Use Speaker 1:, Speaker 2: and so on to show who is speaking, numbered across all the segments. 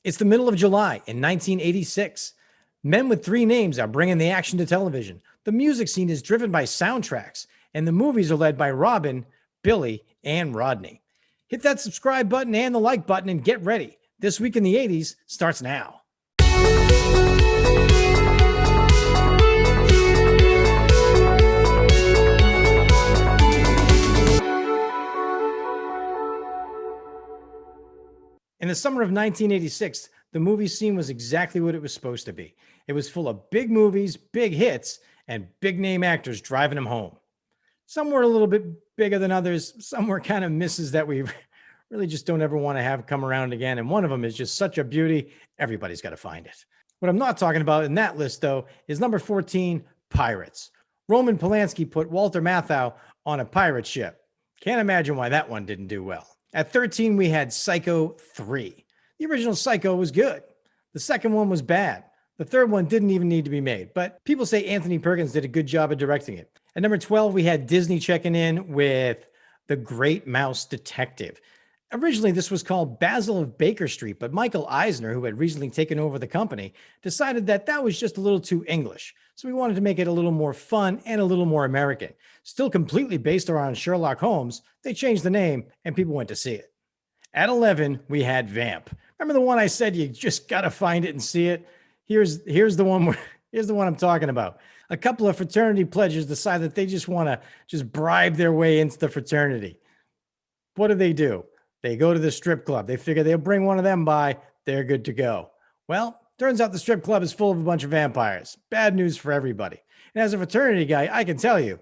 Speaker 1: It's the middle of July in 1986. Men with three names are bringing the action to television. The music scene is driven by soundtracks, and the movies are led by Robin, Billy, and Rodney. Hit that subscribe button and the like button and get ready. This Week in the 80s starts now. In the summer of 1986, the movie scene was exactly what it was supposed to be. It was full of big movies, big hits, and big name actors driving them home. Some were a little bit bigger than others. Some were kind of misses that we really just don't ever want to have come around again. And one of them is just such a beauty, everybody's got to find it. What I'm not talking about in that list, though, is number 14, Pirates. Roman Polanski put Walter Matthau on a pirate ship. Can't imagine why that one didn't do well. At 13, we had Psycho 3. The original Psycho was good. The second one was bad. The third one didn't even need to be made, but people say Anthony Perkins did a good job of directing it. At number 12, we had Disney checking in with The Great Mouse Detective. Originally, this was called Basil of Baker Street, but Michael Eisner, who had recently taken over the company, decided that that was just a little too English. So we wanted to make it a little more fun and a little more American. Still completely based around Sherlock Holmes, they changed the name and people went to see it. At 11, we had Vamp. Remember the one I said you just got to find it and see it? Here's the one I'm talking about. A couple of fraternity pledges decide that they just want to just bribe their way into the fraternity. What do? They go to the strip club. They figure they'll bring one of them by. They're good to go. Well, turns out the strip club is full of a bunch of vampires. Bad news for everybody. And as a fraternity guy, I can tell you,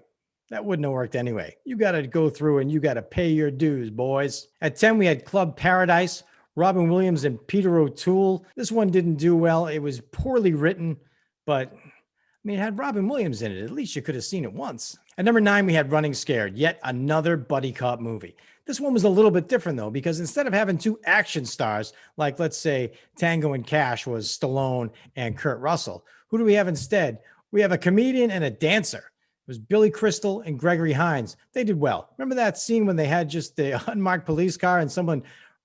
Speaker 1: that wouldn't have worked anyway. You got to go through and you got to pay your dues, boys. At 10, we had Club Paradise, Robin Williams and Peter O'Toole. This one didn't do well. It was poorly written, but it had Robin Williams in it. At least you could have seen it once. At number 9, we had Running Scared, yet another buddy cop movie. This one was a little bit different, though, because instead of having two action stars, like, let's say, Tango and Cash was Stallone and Kurt Russell, who do we have instead? We have a comedian and a dancer. It was Billy Crystal and Gregory Hines. They did well. Remember that scene when they had just the unmarked police car and someone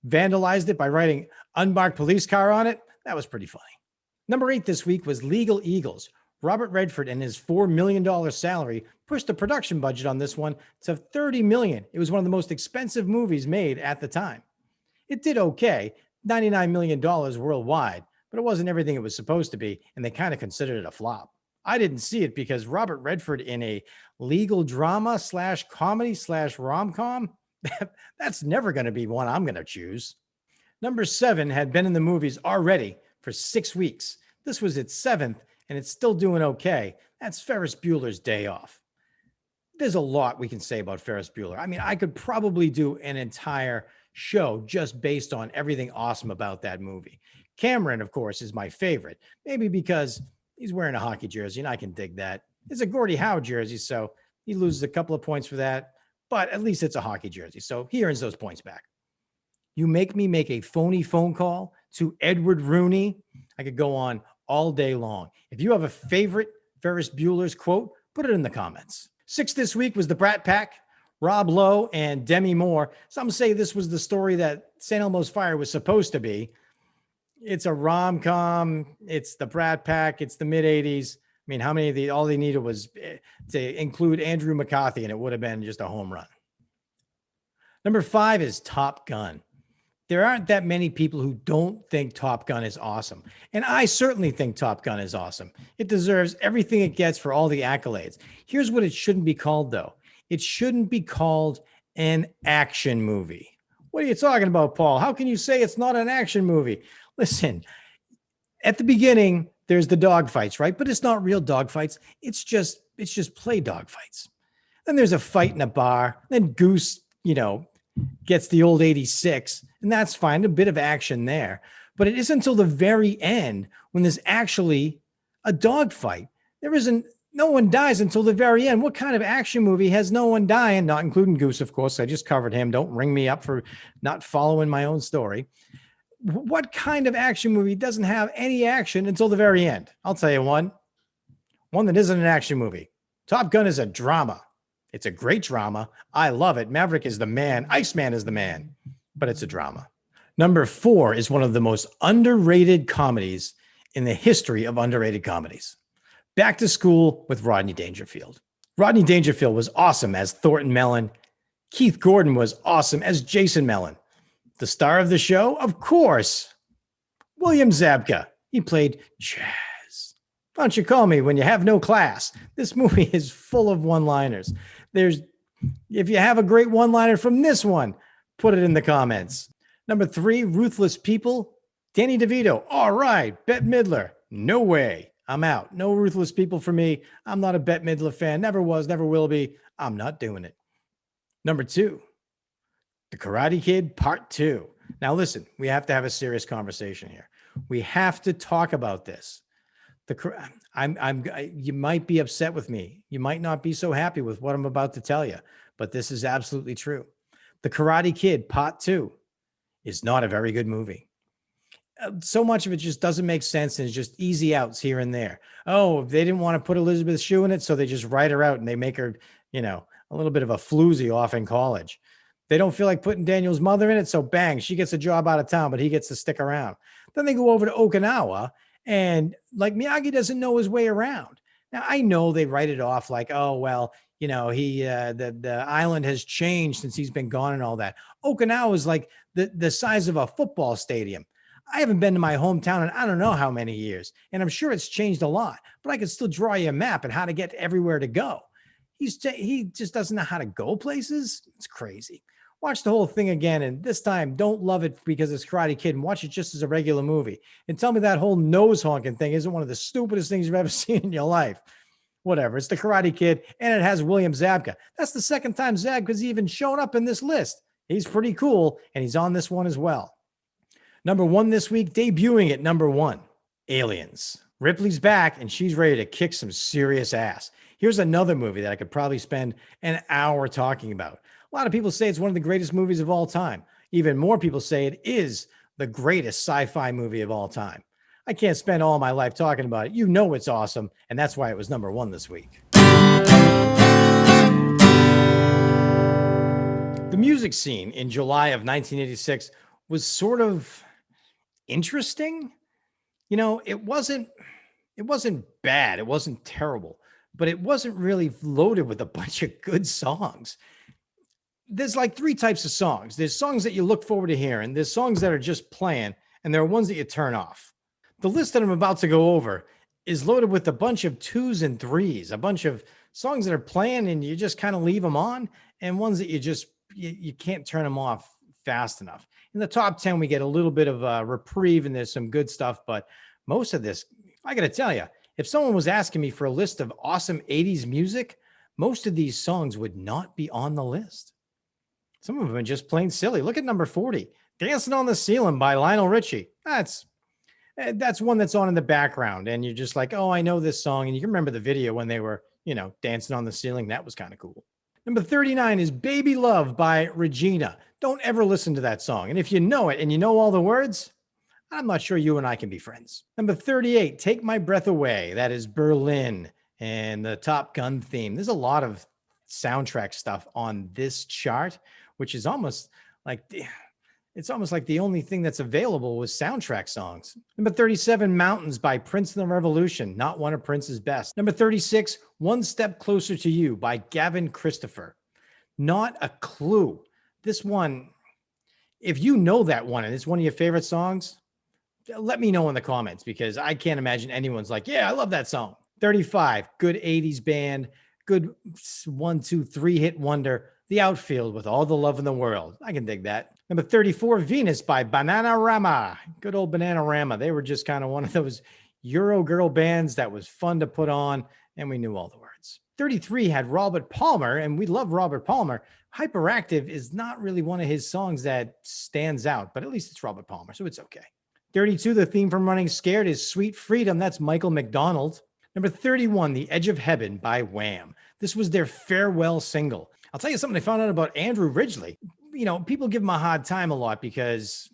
Speaker 1: vandalized it by writing unmarked police car on it? That was pretty funny. Number 8 this week was Legal Eagles. Robert Redford and his $4 million salary pushed the production budget on this one to $30 million. It was one of the most expensive movies made at the time. It did okay, $99 million worldwide, but it wasn't everything it was supposed to be, and they kind of considered it a flop. I didn't see it because Robert Redford in a legal drama / comedy / rom-com, that's never going to be one I'm going to choose. Number 7 had been in the movies already for 6 weeks. This was its 7th, and it's still doing okay. That's Ferris Bueller's Day Off. There's a lot we can say about Ferris Bueller. I could probably do an entire show just based on everything awesome about that movie. Cameron, of course, is my favorite, maybe because he's wearing a hockey jersey, and I can dig that. It's a Gordie Howe jersey, so he loses a couple of points for that, but at least it's a hockey jersey, so he earns those points back. You make me make a phony phone call to Edward Rooney. I could go on all day long. If you have a favorite Ferris Bueller's quote, put it in the comments. 6 this week was The Brat Pack, Rob Lowe and Demi Moore. Some say this was the story that St. Elmo's Fire was supposed to be. It's a rom-com. It's The Brat Pack. It's the mid-'80s. How many of all they needed was to include Andrew McCarthy, and it would have been just a home run. Number 5 is Top Gun. There aren't that many people who don't think Top Gun is awesome. And I certainly think Top Gun is awesome. It deserves everything it gets for all the accolades. Here's what it shouldn't be called, though. It shouldn't be called an action movie. What are you talking about, Paul? How can you say it's not an action movie? Listen, at the beginning, there's the dogfights, right? But it's not real dogfights. It's just play dogfights. Then there's a fight in a bar. Then Goose, gets the old 86, and that's fine. A bit of action there. But it isn't until the very end when there's actually a dogfight. No one dies until the very end. What kind of action movie has no one dying? Not including Goose, of course. I just covered him. Don't ring me up for not following my own story. What kind of action movie doesn't have any action until the very end? I'll tell you one that isn't an action movie. Top Gun is a drama. It's a great drama. I love it. Maverick is the man. Iceman is the man. But it's a drama. Number 4 is one of the most underrated comedies in the history of underrated comedies. Back to School with Rodney Dangerfield. Rodney Dangerfield was awesome as Thornton Mellon. Keith Gordon was awesome as Jason Mellon. The star of the show, of course, William Zabka. He played Chaz. Why don't you call me when you have no class? This movie is full of one-liners. If you have a great one-liner from this one, put it in the comments. Number 3, Ruthless People. Danny DeVito. All right. Bette Midler. No way. I'm out. No Ruthless People for me. I'm not a Bette Midler fan. Never was, never will be. I'm not doing it. Number 2, The Karate Kid Part 2. Now listen, we have to have a serious conversation here. We have to talk about this. You might be upset with me. You might not be so happy with what I'm about to tell you, but this is absolutely true. The Karate Kid Part 2 is not a very good movie. So much of it just doesn't make sense, and it's just easy outs here and there. Oh, they didn't want to put Elizabeth Shue in it, so they just write her out and they make her, a little bit of a floozy off in college. They don't feel like putting Daniel's mother in it, so bang, she gets a job out of town, but he gets to stick around. Then they go over to Okinawa, and like Miyagi doesn't know his way around. Now, I know they write it off like, oh, well, the island has changed since he's been gone and all that. Okinawa is like the size of a football stadium. I haven't been to my hometown in I don't know how many years, and I'm sure it's changed a lot, but I could still draw you a map and how to get everywhere to go. He just doesn't know how to go places. It's crazy. Watch the whole thing again, and this time don't love it because it's Karate Kid, and watch it just as a regular movie. And tell me that whole nose honking thing isn't one of the stupidest things you've ever seen in your life. Whatever. It's the Karate Kid, and it has William Zabka. That's the second time Zabka's even shown up in this list. He's pretty cool, and he's on this one as well. Number 1 this week, debuting at number 1, Aliens. Ripley's back, and she's ready to kick some serious ass. Here's another movie that I could probably spend an hour talking about. A lot of people say it's one of the greatest movies of all time. Even more people say it is the greatest sci-fi movie of all time. I can't spend all my life talking about it. You know it's awesome, and that's why it was number 1 this week. The music scene in July of 1986 was sort of interesting. It wasn't bad. It wasn't terrible, but it wasn't really loaded with a bunch of good songs. There's like 3 types of songs. There's songs that you look forward to hearing. There's songs that are just playing, and there are ones that you turn off. The list that I'm about to go over is loaded with a bunch of 2s and 3s, a bunch of songs that are playing and you just kind of leave them on, and ones that you can't turn them off fast enough. In the top 10, we get a little bit of a reprieve and there's some good stuff, but most of this, I got to tell you, if someone was asking me for a list of awesome 80s music, most of these songs would not be on the list. Some of them are just plain silly. Look at number 40, Dancing on the Ceiling by Lionel Richie. That's one that's on in the background, and you're just like, oh, I know this song, and you can remember the video when they were, dancing on the ceiling. That was kind of cool. Number 39 is Baby Love by Regina. Don't ever listen to that song. And if you know it and you know all the words, I'm not sure you and I can be friends. Number 38, Take My Breath Away. That is Berlin and the Top Gun theme. There's a lot of soundtrack stuff on this chart, which is almost like the only thing that's available was soundtrack songs. Number 37, Mountains by Prince and the Revolution, not one of Prince's best. Number 36, One Step Closer to You by Gavin Christopher. Not a clue. This one, if you know that one and it's one of your favorite songs, let me know in the comments, because I can't imagine anyone's like, yeah, I love that song. 35, good 80s band, good 1, 2, 3 hit wonder. The Outfield with All the Love in the World. I can dig that. Number 34, Venus by Bananarama. Good old Bananarama. They were just kind of one of those Euro girl bands that was fun to put on, and we knew all the words. 33 had Robert Palmer, and we love Robert Palmer. Hyperactive is not really one of his songs that stands out, but at least it's Robert Palmer, so it's okay. 32, the theme from Running Scared is Sweet Freedom. That's Michael McDonald. Number 31, The Edge of Heaven by Wham. This was their farewell single. I'll tell you something I found out about Andrew Ridgeley. People give him a hard time a lot because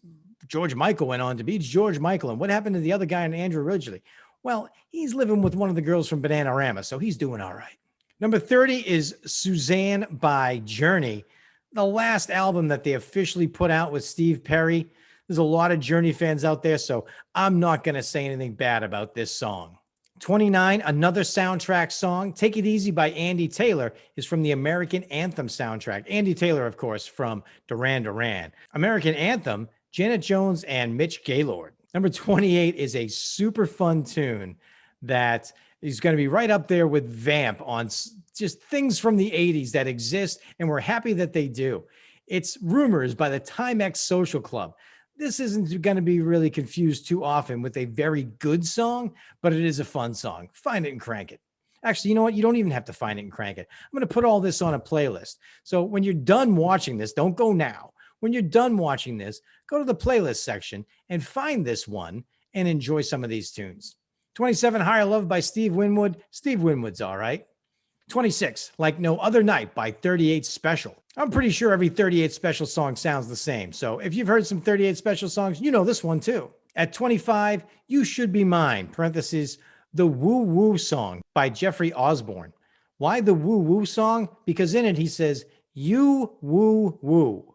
Speaker 1: George Michael went on to be George Michael. And what happened to the other guy, Andrew Ridgeley? Well, he's living with one of the girls from Bananarama, so he's doing all right. Number 30 is Suzanne by Journey, the last album that they officially put out with Steve Perry. There's a lot of Journey fans out there, so I'm not going to say anything bad about this song. 29, another soundtrack song, Take It Easy by Andy Taylor, is from the American Anthem soundtrack. Andy Taylor, of course, from Duran Duran. American Anthem, Janet Jones and Mitch Gaylord. Number 28 is a super fun tune that is going to be right up there with Vamp on just things from the 80s that exist, and we're happy that they do. It's Rumors by the Timex Social Club. This isn't going to be really confused too often with a very good song, but it is a fun song. Find it and crank it. Actually, you know what? You don't even have to find it and crank it. I'm going to put all this on a playlist. So when you're done watching this, don't go now. When you're done watching this, go to the playlist section and find this one and enjoy some of these tunes. 27, Higher Love by Steve Winwood. Steve Winwood's all right. 26, Like No Other Night by 38 Special. I'm pretty sure every 38 Special song sounds the same. So if you've heard some 38 Special songs, you know this one too. At 25, You Should Be Mine, parentheses, the Woo Woo Song by Jeffrey Osborne. Why the Woo Woo Song? Because in it he says, you woo woo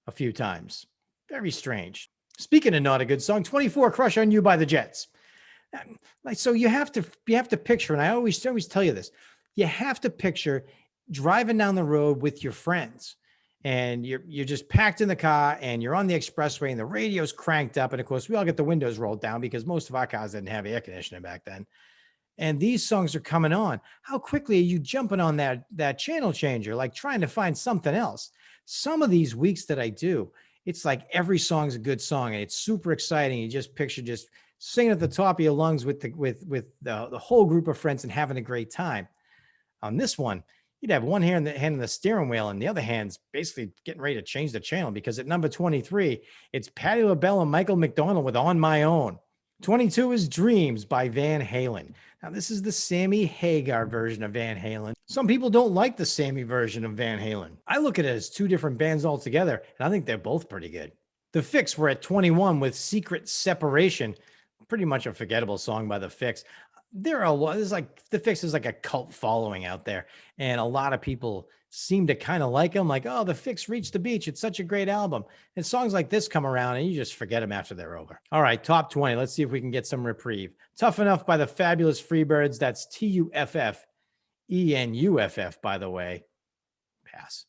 Speaker 1: a few times. Very strange. Speaking of not a good song, 24, Crush on You by the Jets. So you have to picture, and I always tell you this, you have to picture driving down the road with your friends, and you're just packed in the car, and you're on the expressway, and the radio's cranked up, and of course we all get the windows rolled down because most of our cars didn't have air conditioning back then. And these songs are coming on. How quickly are you jumping on that channel changer, like trying to find something else? Some of these weeks that I do, it's like every song's a good song, and it's super exciting. You just picture just singing at the top of your lungs with the whole group of friends and having a great time. On this one, you'd have one hand in the steering wheel and the other hand's basically getting ready to change the channel, because at number 23, it's Patti LaBelle and Michael McDonald with On My Own. 22 is Dreams by Van Halen. Now, this is the Sammy Hagar version of Van Halen. Some people don't like the Sammy version of Van Halen. I look at it as two different bands altogether, and I think they're both pretty good. The Fix were at 21 with Secret Separation. Pretty much a forgettable song by The Fix. There are a lot, there's like, The Fix is like a cult following out there, and a lot of people seem to kind of like them, like, oh, The Fix reached the beach, it's such a great album. And songs like this come around and you just forget them after they're over. All right, top 20, let's see if we can get some reprieve. Tough Enough by the Fabulous Freebirds. That's Tuffenuff, by the way. Pass.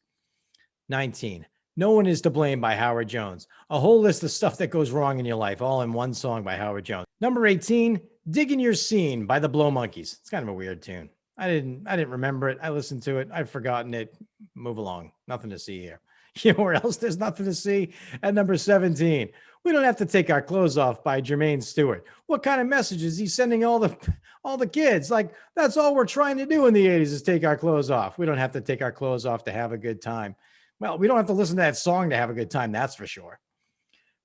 Speaker 1: 19, No One Is to Blame by Howard Jones. A whole list of stuff that goes wrong in your life, all in one song by Howard Jones. Number 18, Digging Your Scene by the Blow Monkeys. It's kind of a weird tune. I didn't remember it. I listened to it. I've forgotten it. Move along. Nothing to see here. You know where else there's nothing to see? At number 17, We Don't Have to Take Our Clothes Off by Jermaine Stewart. What kind of message is he sending all the kids? Like, that's all we're trying to do in the 80s is take our clothes off. We don't have to take our clothes off to have a good time. Well, we don't have to listen to that song to have a good time. That's for sure.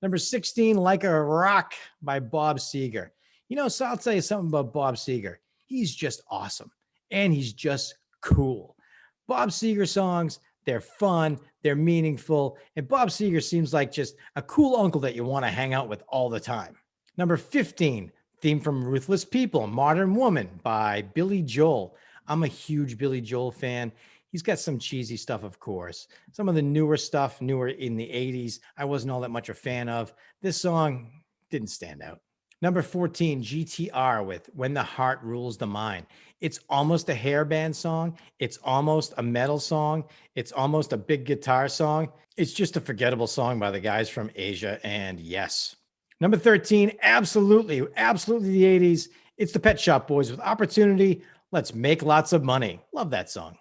Speaker 1: Number 16, Like a Rock by Bob Seger. You know, so I'll tell you something about Bob Seger. He's just awesome. And he's just cool. Bob Seger songs, they're fun, they're meaningful, and Bob Seger seems like just a cool uncle that you want to hang out with all the time. Number 15, theme from Ruthless People, Modern Woman by Billy Joel. I'm a huge Billy Joel fan. He's got some cheesy stuff, of course. Some of the newer stuff, newer in the 80s, I wasn't all that much a fan of. This song didn't stand out. Number 14, GTR with When the Heart Rules the Mind. It's almost a hair band song. It's almost a metal song. It's almost a big guitar song. It's just a forgettable song by the guys from Asia and Yes. Number 13, absolutely the 80s. It's the Pet Shop Boys with Opportunity. Let's Make Lots of Money. Love that song.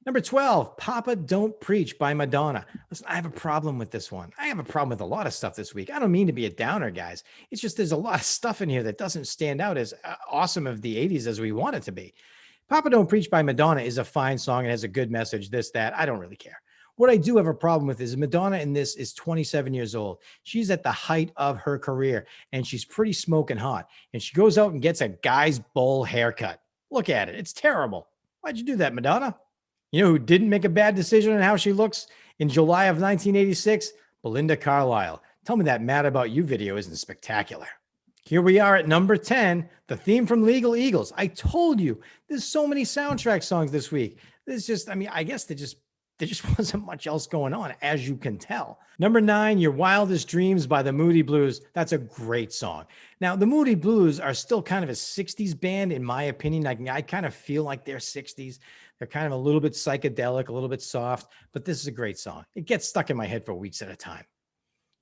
Speaker 1: Number 12, Papa Don't Preach by Madonna. Listen, I have a problem with this one. I have a problem with a lot of stuff this week. I don't mean to be a downer, guys. It's just there's a lot of stuff in here that doesn't stand out as awesome of the 80s as we want it to be. Papa Don't Preach by Madonna is a fine song and has a good message, this, that. I don't really care. What I do have a problem with is Madonna in this is 27 years old. She's at the height of her career, and she's pretty smoking hot. And she goes out and gets a guy's bowl haircut. Look at it. It's terrible. Why'd you do that, Madonna? You know who didn't make a bad decision on how she looks? In July of 1986, Belinda Carlisle. Tell me that Mad About You video isn't spectacular. Here we are at number 10, the theme from Legal Eagles. I told you, there's so many soundtrack songs this week. There's just, I mean, I guess they're just there just wasn't much else going on, as you can tell. Number 9, Your Wildest Dreams by the Moody Blues. That's a great song. Now, the Moody Blues are still kind of a 60s band, in my opinion. I kind of feel like they're 60s. They're kind of a little bit psychedelic, a little bit soft, but this is a great song. It gets stuck in my head for weeks at a time.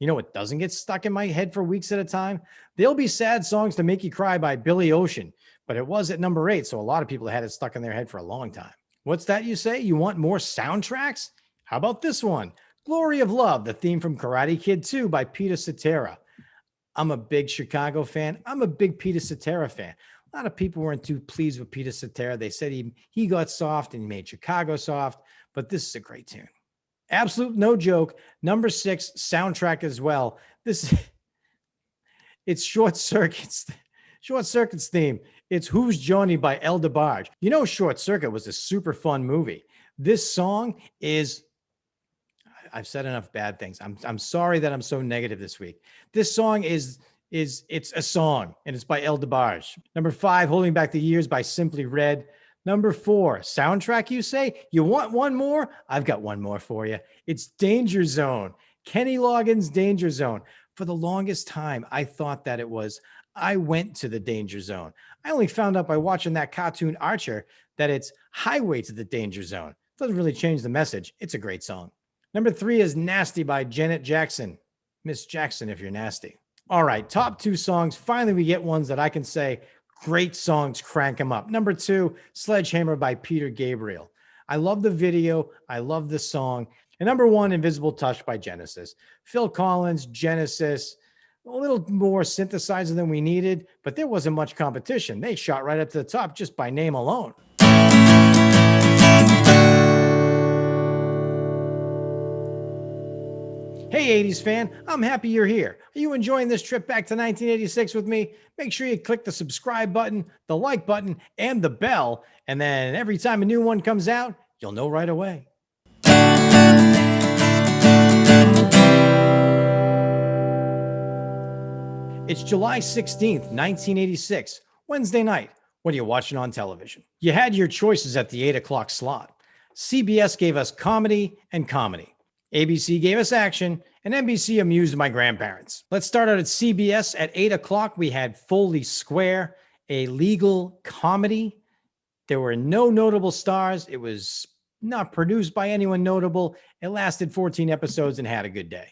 Speaker 1: You know what doesn't get stuck in my head for weeks at a time? There'll Be Sad Songs to Make You Cry by Billy Ocean, but it was at number 8, so a lot of people had it stuck in their head for a long time. What's that you say? You want more soundtracks? How about this one? Glory of Love, the theme from Karate Kid 2 by Peter Cetera. I'm a big Chicago fan. I'm a big Peter Cetera fan. A lot of people weren't too pleased with Peter Cetera. They said he got soft and he made Chicago soft, but this is a great tune. Absolute no joke. Number 6, soundtrack as well. It's Short Circuit's theme. It's Who's Johnny by El DeBarge. You know, Short Circuit was a super fun movie. This song is, I've said enough bad things. I'm sorry that I'm so negative this week. This song it's a song, and it's by El DeBarge. Number 5, Holding Back the Years by Simply Red. Number 4, soundtrack, you say? You want one more? I've got one more for you. It's Danger Zone. Kenny Loggins' Danger Zone. For the longest time, I thought that it was I Went to the Danger Zone. I only found out by watching that cartoon Archer that it's Highway to the Danger Zone. Doesn't really change the message. It's a great song. Number 3 is Nasty by Janet Jackson. Miss Jackson, if you're nasty. All right, top 2 songs. Finally, we get ones that I can say, great songs, crank them up. Number 2, Sledgehammer by Peter Gabriel. I love the video. I love the song. And number 1, Invisible Touch by Genesis. Phil Collins, Genesis, a little more synthesizer than we needed, but there wasn't much competition. They shot right up to the top just by name alone. Hey, 80s fan, I'm happy you're here. Are you enjoying this trip back to 1986 with me? Make sure you click the subscribe button, the like button, and the bell, and then every time a new one comes out, you'll know right away. It's July 16th, 1986, Wednesday night. What are you watching on television? You had your choices at the 8 o'clock slot. CBS gave us comedy and comedy. ABC gave us action, and NBC amused my grandparents. Let's start out at CBS. At 8 o'clock, we had Foley Square, a legal comedy. There were no notable stars. It was not produced by anyone notable. It lasted 14 episodes and had a good day.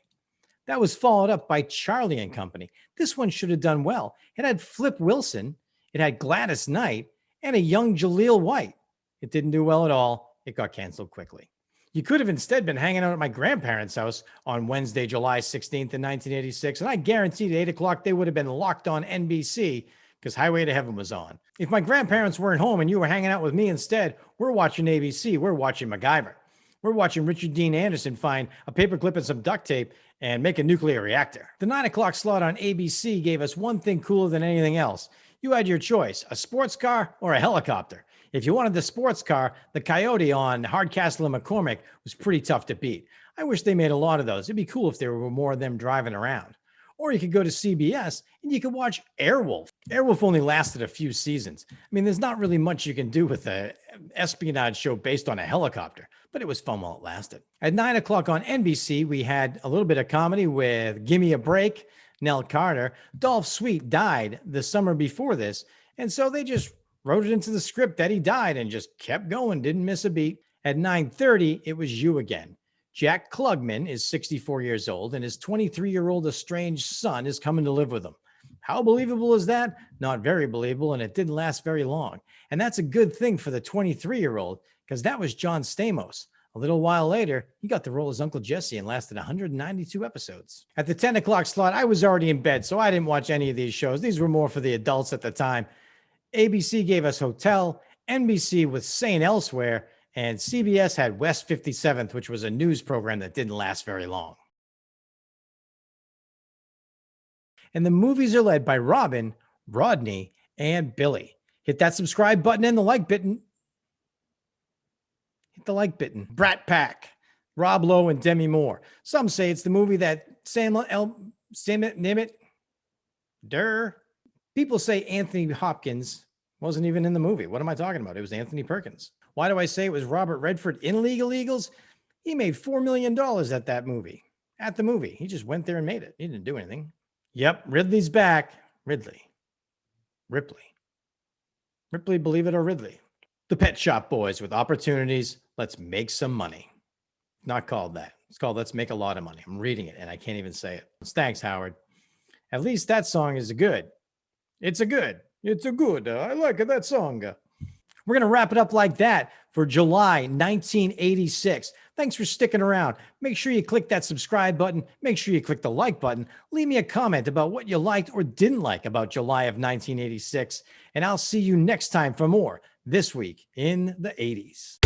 Speaker 1: That was followed up by Charlie and Company. This one should have done well. It had Flip Wilson, it had Gladys Knight, and a young Jaleel White. It didn't do well at all. It got canceled quickly. You could have instead been hanging out at my grandparents' house on Wednesday, July 16th in 1986, and I guarantee at 8 o'clock they would have been locked on NBC because Highway to Heaven was on. If my grandparents weren't home and you were hanging out with me instead, we're watching ABC. We're watching MacGyver. We're watching Richard Dean Anderson find a paperclip and some duct tape and make a nuclear reactor. The 9 o'clock slot on ABC gave us one thing cooler than anything else. You had your choice, a sports car or a helicopter. If you wanted the sports car, the Coyote on Hardcastle and McCormick was pretty tough to beat. I wish they made a lot of those. It'd be cool if there were more of them driving around. Or you could go to CBS and you could watch Airwolf. Airwolf only lasted a few seasons. I mean, there's not really much you can do with an espionage show based on a helicopter, but it was fun while it lasted. At 9 o'clock on NBC, we had a little bit of comedy with Gimme a Break, Nell Carter. Dolph Sweet died the summer before this, and so they just wrote it into the script that he died and just kept going, didn't miss a beat. At 9:30, it was You Again. Jack Klugman is 64 years old, and his 23-year-old estranged son is coming to live with him. How believable is that? Not very believable, and it didn't last very long. And that's a good thing for the 23-year-old, because that was John Stamos. A little while later, he got the role as Uncle Jesse and lasted 192 episodes. At the 10 o'clock slot, I was already in bed, so I didn't watch any of these shows. These were more for the adults at the time. ABC gave us Hotel, NBC with Saint Elsewhere, and CBS had West 57th, which was a news program that didn't last very long. And the movies are led by Robin, Rodney, and Billy. Hit that subscribe button and the like button. Hit the like button. Brat Pack, Rob Lowe and Demi Moore. Some say it's the movie that People say Anthony Hopkins wasn't even in the movie. What am I talking about? It was Anthony Perkins. Why do I say it was Robert Redford in Legal Eagles? He made $4 million at that movie. At the movie. He just went there and made it. He didn't do anything. Yep, Ridley's back. Ripley, believe it or Ridley. The Pet Shop Boys with opportunities. Let's make some money. Not called that. It's called Let's Make a Lot of Money. I'm reading it and I can't even say it. Thanks, Howard. At least that song is good. It's a good. I like that song. We're going to wrap it up like that for July 1986. Thanks for sticking around. Make sure you click that subscribe button. Make sure you click the like button. Leave me a comment about what you liked or didn't like about July of 1986. And I'll see you next time for more This Week in the 80s.